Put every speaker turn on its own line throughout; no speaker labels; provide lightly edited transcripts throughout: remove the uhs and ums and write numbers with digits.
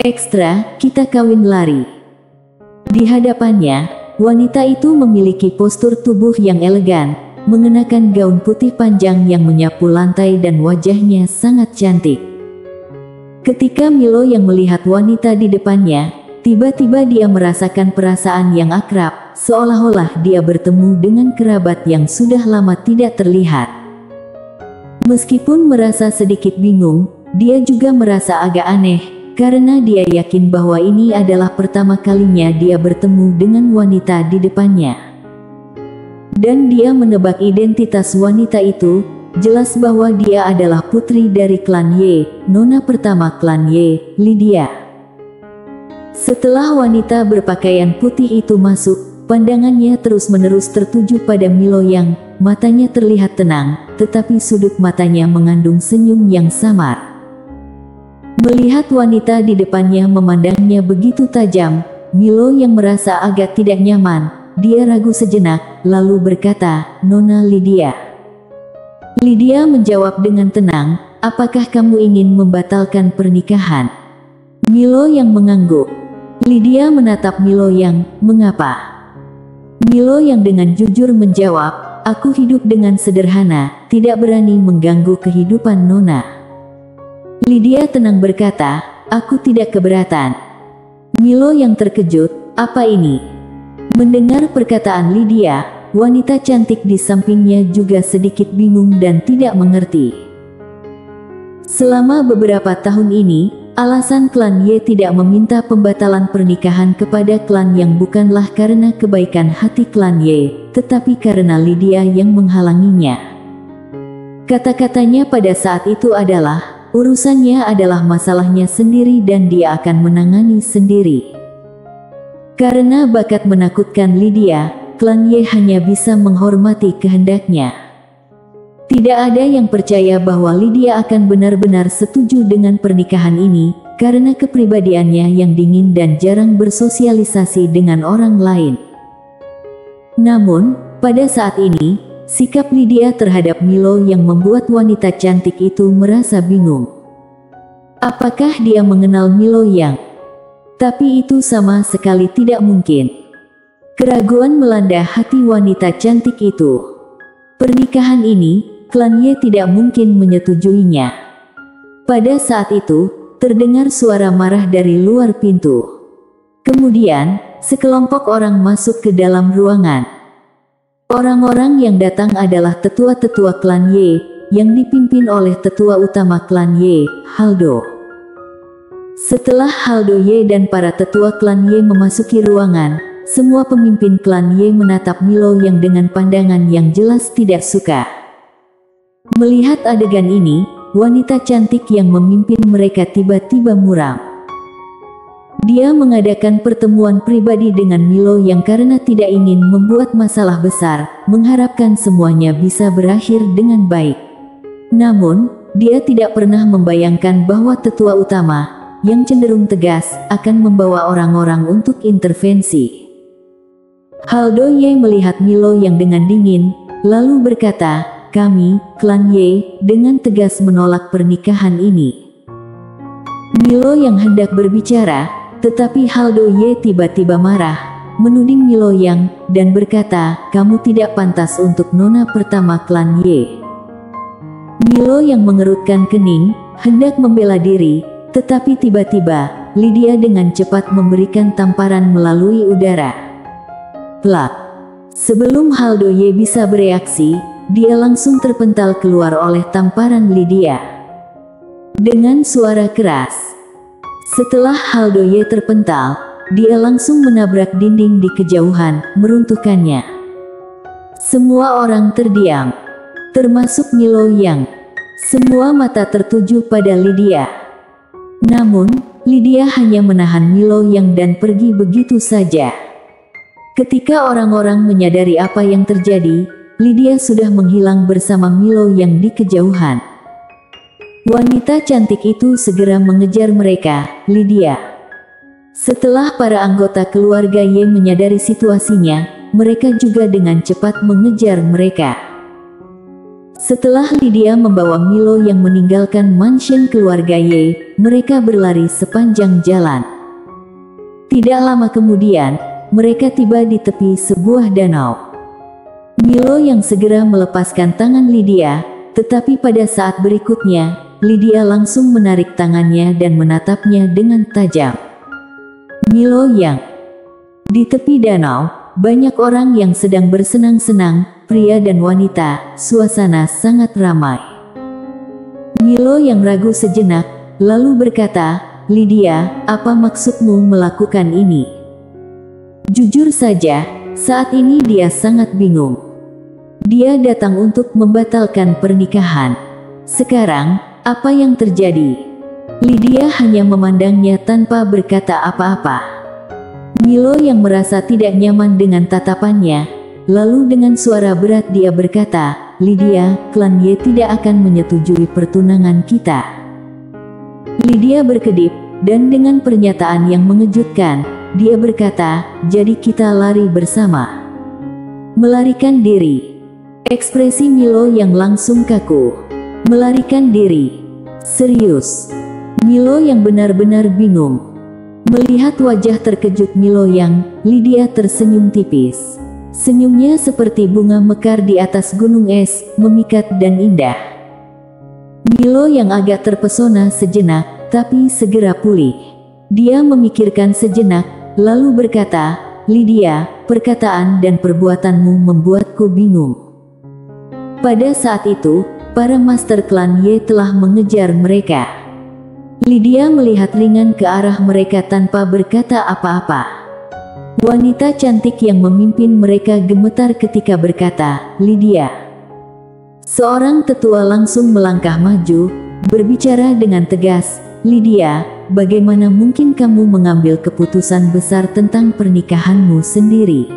Ekstra, kita kawin lari. Di hadapannya, wanita itu memiliki postur tubuh yang elegan, mengenakan gaun putih panjang yang menyapu lantai dan wajahnya sangat cantik. Ketika Milo yang melihat wanita di depannya, tiba-tiba dia merasakan perasaan yang akrab, seolah-olah dia bertemu dengan kerabat yang sudah lama tidak terlihat. Meskipun merasa sedikit bingung, dia juga merasa agak aneh, karena dia yakin bahwa ini adalah pertama kalinya dia bertemu dengan wanita di depannya. Dan dia menebak identitas wanita itu, jelas bahwa dia adalah putri dari klan Ye, nona pertama klan Ye, Lydia. Setelah wanita berpakaian putih itu masuk, pandangannya terus-menerus tertuju pada Milo yang matanya terlihat tenang, tetapi sudut matanya mengandung senyum yang samar. Melihat wanita di depannya memandangnya begitu tajam, Milo yang merasa agak tidak nyaman, dia ragu sejenak, lalu berkata, "Nona Lydia." Lydia menjawab dengan tenang, "Apakah kamu ingin membatalkan pernikahan?" Milo yang mengangguk. Lydia menatap Milo yang, "Mengapa?" Milo yang dengan jujur menjawab, "Aku hidup dengan sederhana, tidak berani mengganggu kehidupan Nona." Lydia tenang berkata, "Aku tidak keberatan." Milo yang terkejut, "Apa ini?" Mendengar perkataan Lydia, wanita cantik di sampingnya juga sedikit bingung dan tidak mengerti. Selama beberapa tahun ini, alasan klan Ye tidak meminta pembatalan pernikahan kepada klan yang bukanlah karena kebaikan hati klan Ye, tetapi karena Lydia yang menghalanginya. Kata-katanya pada saat itu adalah, urusannya adalah masalahnya sendiri dan dia akan menangani sendiri. Karena bakat menakutkan Lydia, klan Ye hanya bisa menghormati kehendaknya. Tidak ada yang percaya bahwa Lydia akan benar-benar setuju dengan pernikahan ini, karena kepribadiannya yang dingin dan jarang bersosialisasi dengan orang lain. Namun, pada saat ini, sikap Lydia terhadap Milo yang membuat wanita cantik itu merasa bingung. Apakah dia mengenal Milo yang? Tapi itu sama sekali tidak mungkin. Keraguan melanda hati wanita cantik itu. Pernikahan ini, klan Ye tidak mungkin menyetujuinya. Pada saat itu, terdengar suara marah dari luar pintu. Kemudian, sekelompok orang masuk ke dalam ruangan. Orang-orang yang datang adalah tetua-tetua klan Ye, yang dipimpin oleh tetua utama klan Ye, Haldo. Setelah Haldo Ye dan para tetua klan Ye memasuki ruangan, semua pemimpin klan Ye menatap Milo yang dengan pandangan yang jelas tidak suka. Melihat adegan ini, wanita cantik yang memimpin mereka tiba-tiba muram. Dia mengadakan pertemuan pribadi dengan Milo yang karena tidak ingin membuat masalah besar, mengharapkan semuanya bisa berakhir dengan baik. Namun, dia tidak pernah membayangkan bahwa tetua utama, yang cenderung tegas, akan membawa orang-orang untuk intervensi. Haldo Ye melihat Milo yang dengan dingin, lalu berkata, "Kami, klan Ye, dengan tegas menolak pernikahan ini." Milo yang hendak berbicara, tetapi Haldo Ye tiba-tiba marah, menuding Milo yang, dan berkata, "Kamu tidak pantas untuk nona pertama klan Ye." Milo yang mengerutkan kening, hendak membela diri, tetapi tiba-tiba, Lydia dengan cepat memberikan tamparan melalui udara. Plak! Sebelum Haldo Ye bisa bereaksi, dia langsung terpental keluar oleh tamparan Lydia. Dengan suara keras. Setelah Haldo Ye terpental, dia langsung menabrak dinding di kejauhan, meruntuhkannya. Semua orang terdiam, termasuk Milo yang. Semua mata tertuju pada Lydia. Namun, Lydia hanya menahan Milo yang dan pergi begitu saja. Ketika orang-orang menyadari apa yang terjadi, Lydia sudah menghilang bersama Milo yang di kejauhan. Wanita cantik itu segera mengejar mereka, Lydia. Setelah para anggota keluarga Ye menyadari situasinya, mereka juga dengan cepat mengejar mereka. Setelah Lydia membawa Milo yang meninggalkan mansion keluarga Ye, mereka berlari sepanjang jalan. Tidak lama kemudian, mereka tiba di tepi sebuah danau. Milo yang segera melepaskan tangan Lydia, tetapi pada saat berikutnya, Lydia langsung menarik tangannya dan menatapnya dengan tajam. Milo yang di tepi danau, banyak orang yang sedang bersenang-senang, pria dan wanita, suasana sangat ramai. Milo yang ragu sejenak, lalu berkata, "Lydia, apa maksudmu melakukan ini?" Jujur saja, saat ini dia sangat bingung. Dia datang untuk membatalkan pernikahan. Sekarang, apa yang terjadi? Lydia hanya memandangnya tanpa berkata apa-apa. Milo yang merasa tidak nyaman dengan tatapannya, lalu dengan suara berat dia berkata, "Lydia, klan Ye tidak akan menyetujui pertunangan kita." Lydia berkedip, dan dengan pernyataan yang mengejutkan, dia berkata, "Jadi kita lari bersama." Melarikan diri. Ekspresi Milo yang langsung kaku. Melarikan diri. Serius. Milo yang benar-benar bingung. Melihat wajah terkejut Milo yang, Lydia tersenyum tipis. Senyumnya seperti bunga mekar di atas gunung es, memikat dan indah. Milo yang agak terpesona sejenak, tapi segera pulih. Dia memikirkan sejenak, lalu berkata, "Lydia, perkataan dan perbuatanmu membuatku bingung." Pada saat itu, para master klan Ye telah mengejar mereka. Lydia melihat ringan ke arah mereka tanpa berkata apa-apa. Wanita cantik yang memimpin mereka gemetar ketika berkata, "Lydia." Seorang tetua langsung melangkah maju, berbicara dengan tegas, "Lydia, bagaimana mungkin kamu mengambil keputusan besar tentang pernikahanmu sendiri?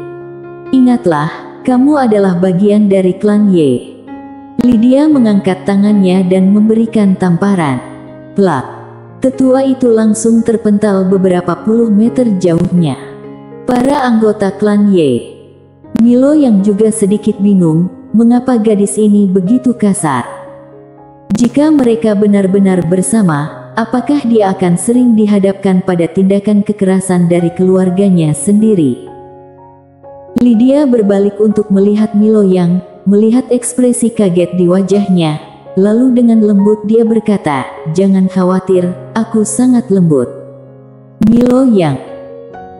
Ingatlah, kamu adalah bagian dari klan Ye." Lydia mengangkat tangannya dan memberikan tamparan. Plak. Tetua itu langsung terpental beberapa puluh meter jauhnya. Para anggota klan Ye. Milo yang juga sedikit bingung, mengapa gadis ini begitu kasar. Jika mereka benar-benar bersama, apakah dia akan sering dihadapkan pada tindakan kekerasan dari keluarganya sendiri? Lydia berbalik untuk melihat Milo yang, melihat ekspresi kaget di wajahnya, lalu dengan lembut dia berkata, "Jangan khawatir, aku sangat lembut." Milo yang.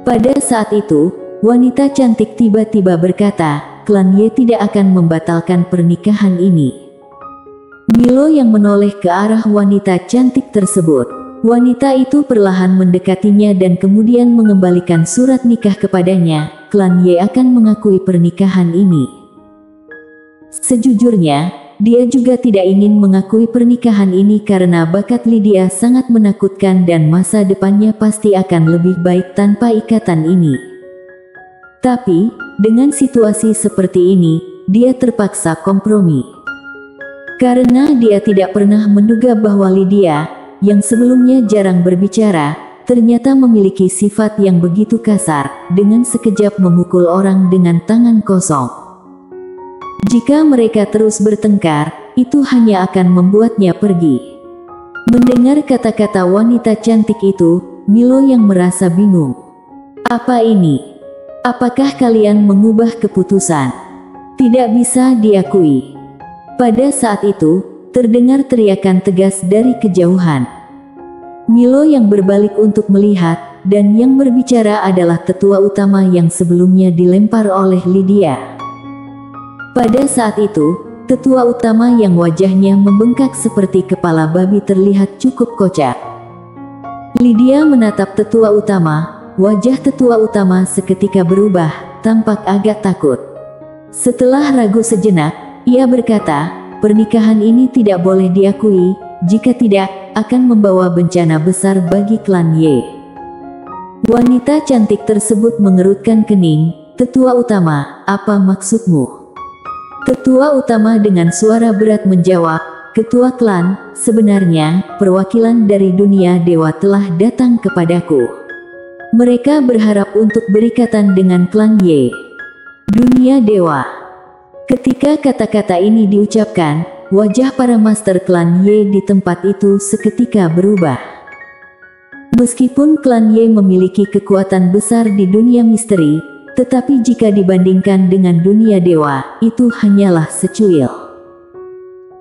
Pada saat itu, wanita cantik tiba-tiba berkata, "Klan Ye tidak akan membatalkan pernikahan ini." Milo yang menoleh ke arah wanita cantik tersebut. Wanita itu perlahan mendekatinya dan kemudian mengembalikan surat nikah kepadanya. Klan Ye akan mengakui pernikahan ini. Sejujurnya, dia juga tidak ingin mengakui pernikahan ini karena bakat Lydia sangat menakutkan dan masa depannya pasti akan lebih baik tanpa ikatan ini. Tapi, dengan situasi seperti ini, dia terpaksa kompromi. Karena dia tidak pernah menduga bahwa Lydia, yang sebelumnya jarang berbicara, ternyata memiliki sifat yang begitu kasar, dengan sekejap memukul orang dengan tangan kosong. Jika mereka terus bertengkar, itu hanya akan membuatnya pergi. Mendengar kata-kata wanita cantik itu, Milo yang merasa bingung. Apa ini? Apakah kalian mengubah keputusan? Tidak bisa diakui. Pada saat itu, terdengar teriakan tegas dari kejauhan. Milo yang berbalik untuk melihat, dan yang berbicara adalah tetua utama yang sebelumnya dilempar oleh Lydia. Pada saat itu, tetua utama yang wajahnya membengkak seperti kepala babi terlihat cukup kocak. Lydia menatap tetua utama, wajah tetua utama seketika berubah, tampak agak takut. Setelah ragu sejenak, ia berkata, "Pernikahan ini tidak boleh diakui, jika tidak, akan membawa bencana besar bagi klan Ye." Wanita cantik tersebut mengerutkan kening. "Tetua utama, apa maksudmu?" Tetua utama dengan suara berat menjawab, "Ketua klan, sebenarnya, perwakilan dari dunia dewa telah datang kepadaku. Mereka berharap untuk berikatan dengan klan Ye." Dunia dewa. Ketika kata-kata ini diucapkan, wajah para master klan Ye di tempat itu seketika berubah. Meskipun klan Ye memiliki kekuatan besar di dunia misteri, tetapi jika dibandingkan dengan dunia dewa, itu hanyalah secuil.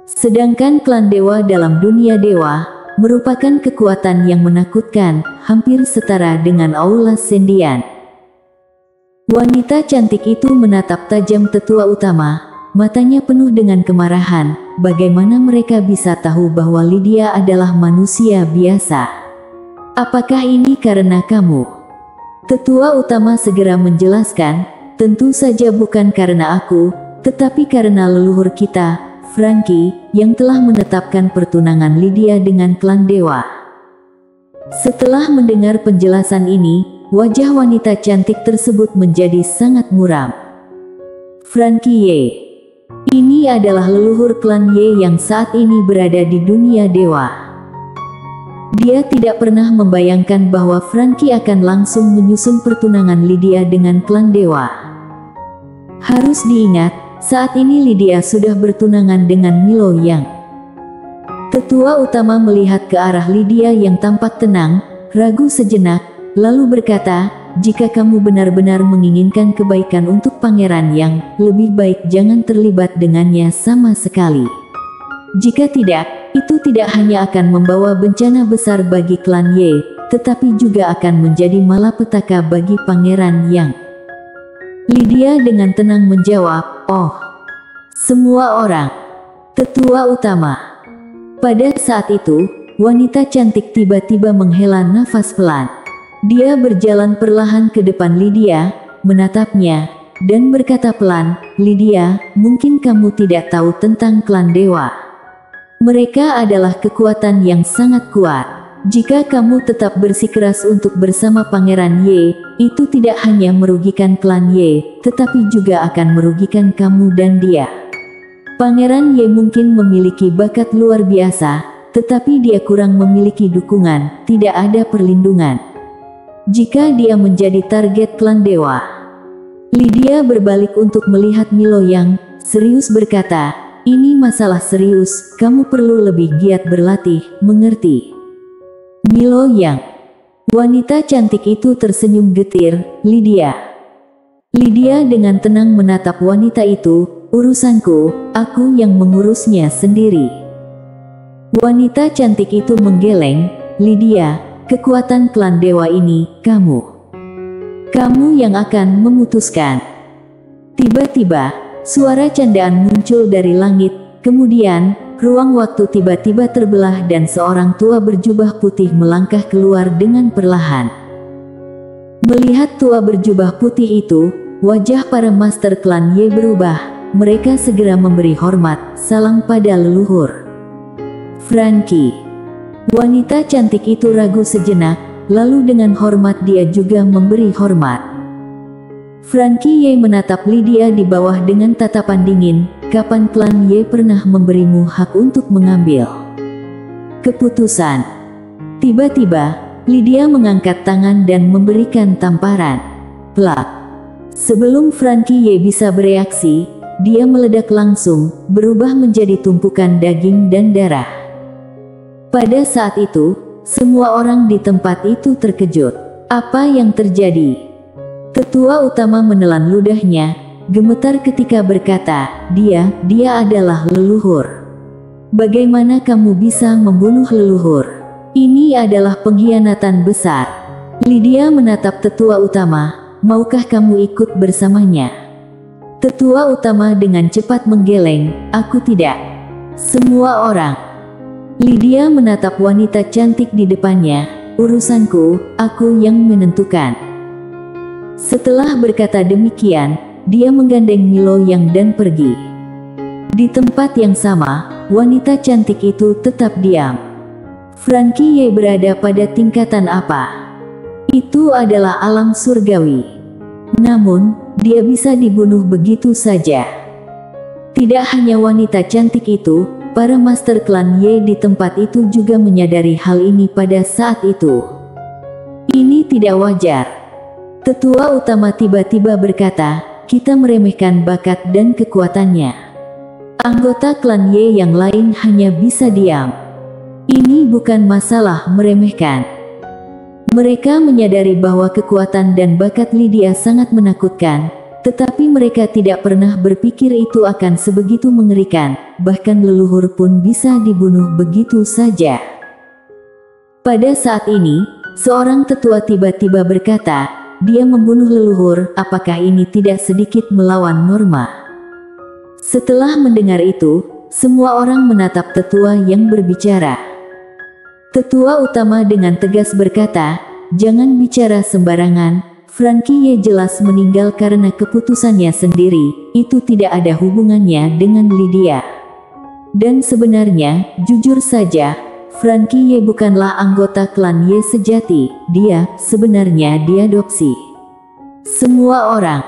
Sedangkan klan dewa dalam dunia dewa merupakan kekuatan yang menakutkan, hampir setara dengan aula sendian. Wanita cantik itu menatap tajam tetua utama, matanya penuh dengan kemarahan. Bagaimana mereka bisa tahu bahwa Lydia adalah manusia biasa? Apakah ini karena kamu? Tetua utama segera menjelaskan, tentu saja bukan karena aku, tetapi karena leluhur kita, Franky, yang telah menetapkan pertunangan Lydia dengan klan dewa. Setelah mendengar penjelasan ini, wajah wanita cantik tersebut menjadi sangat muram. Franky Ye. Ini adalah leluhur klan Ye yang saat ini berada di dunia dewa. Dia tidak pernah membayangkan bahwa Franky akan langsung menyusun pertunangan Lydia dengan klan dewa. Harus diingat, saat ini Lydia sudah bertunangan dengan Milo Yang. Tetua utama melihat ke arah Lydia yang tampak tenang, ragu sejenak, lalu berkata, jika kamu benar-benar menginginkan kebaikan untuk pangeran Yang, lebih baik jangan terlibat dengannya sama sekali. Jika tidak, itu tidak hanya akan membawa bencana besar bagi klan Ye, tetapi juga akan menjadi malapetaka bagi pangeran Yang. Lydia dengan tenang menjawab, oh, semua orang. Tetua utama. Pada saat itu, wanita cantik tiba-tiba menghela nafas pelan. Dia berjalan perlahan ke depan Lydia, menatapnya, dan berkata pelan, Lydia, mungkin kamu tidak tahu tentang klan dewa. Mereka adalah kekuatan yang sangat kuat. Jika kamu tetap bersikeras untuk bersama Pangeran Ye, itu tidak hanya merugikan klan Ye, tetapi juga akan merugikan kamu dan dia. Pangeran Ye mungkin memiliki bakat luar biasa, tetapi dia kurang memiliki dukungan, tidak ada perlindungan. Jika dia menjadi target klan dewa. Lydia berbalik untuk melihat Milo Yang, serius berkata, ini masalah serius, kamu perlu lebih giat berlatih, mengerti? Milo Yang. Wanita cantik itu tersenyum getir, Lydia. Lydia dengan tenang menatap wanita itu, urusanku, aku yang mengurusnya sendiri. Wanita cantik itu menggeleng, Lydia, kekuatan klan dewa ini, kamu yang akan memutuskan. Tiba-tiba, suara candaan muncul dari langit, kemudian, ruang waktu tiba-tiba terbelah dan seorang tua berjubah putih melangkah keluar dengan perlahan. Melihat tua berjubah putih itu, wajah para master klan Ye berubah, mereka segera memberi hormat, salam pada leluhur. Franky. Wanita cantik itu ragu sejenak, lalu dengan hormat dia juga memberi hormat. Franky Ye menatap Lydia di bawah dengan tatapan dingin, kapan klan Ye pernah memberimu hak untuk mengambil keputusan? Tiba-tiba, Lydia mengangkat tangan dan memberikan tamparan. Plak. Sebelum Franky Ye bisa bereaksi, dia meledak langsung, berubah menjadi tumpukan daging dan darah. Pada saat itu, semua orang di tempat itu terkejut. Apa yang terjadi? Tetua utama menelan ludahnya, gemetar ketika berkata, dia adalah leluhur. Bagaimana kamu bisa membunuh leluhur? Ini adalah pengkhianatan besar. Lydia menatap tetua utama, maukah kamu ikut bersamanya? Tetua utama dengan cepat menggeleng, aku tidak. Semua orang. Lydia menatap wanita cantik di depannya, urusanku, aku yang menentukan. Setelah berkata demikian, dia menggandeng Milo Yang dan pergi. Di tempat yang sama, wanita cantik itu tetap diam. Franky Ye berada pada tingkatan apa? Itu adalah alam surgawi. Namun, dia bisa dibunuh begitu saja. Tidak hanya wanita cantik itu, para master klan Ye di tempat itu juga menyadari hal ini pada saat itu. Ini tidak wajar. Tetua utama tiba-tiba berkata, kita meremehkan bakat dan kekuatannya. Anggota klan Ye yang lain hanya bisa diam. Ini bukan masalah meremehkan. Mereka menyadari bahwa kekuatan dan bakat Lydia sangat menakutkan, tetapi mereka tidak pernah berpikir itu akan sebegitu mengerikan, bahkan leluhur pun bisa dibunuh begitu saja. Pada saat ini, seorang tetua tiba-tiba berkata, dia membunuh leluhur, apakah ini tidak sedikit melawan norma? Setelah mendengar itu, semua orang menatap tetua yang berbicara. Tetua utama dengan tegas berkata, jangan bicara sembarangan, Frankie Ye jelas meninggal karena keputusannya sendiri, itu tidak ada hubungannya dengan Lydia. Dan sebenarnya, jujur saja, Frankie Ye bukanlah anggota klan Ye sejati, dia sebenarnya diadopsi. Semua orang.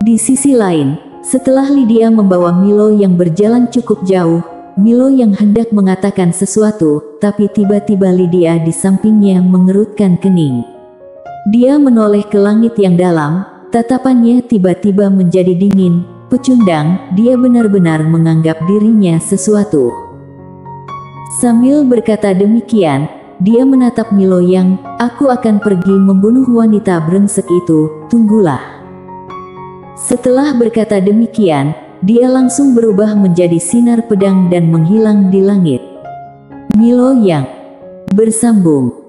Di sisi lain, setelah Lydia membawa Milo yang berjalan cukup jauh, Milo yang hendak mengatakan sesuatu, tapi tiba-tiba Lydia di sampingnya mengerutkan kening. Dia menoleh ke langit yang dalam, tatapannya tiba-tiba menjadi dingin, pecundang, dia benar-benar menganggap dirinya sesuatu. Sambil berkata demikian, dia menatap Milo yang, aku akan pergi membunuh wanita brengsek itu, tunggulah. Setelah berkata demikian, dia langsung berubah menjadi sinar pedang dan menghilang di langit. Milo yang bersambung.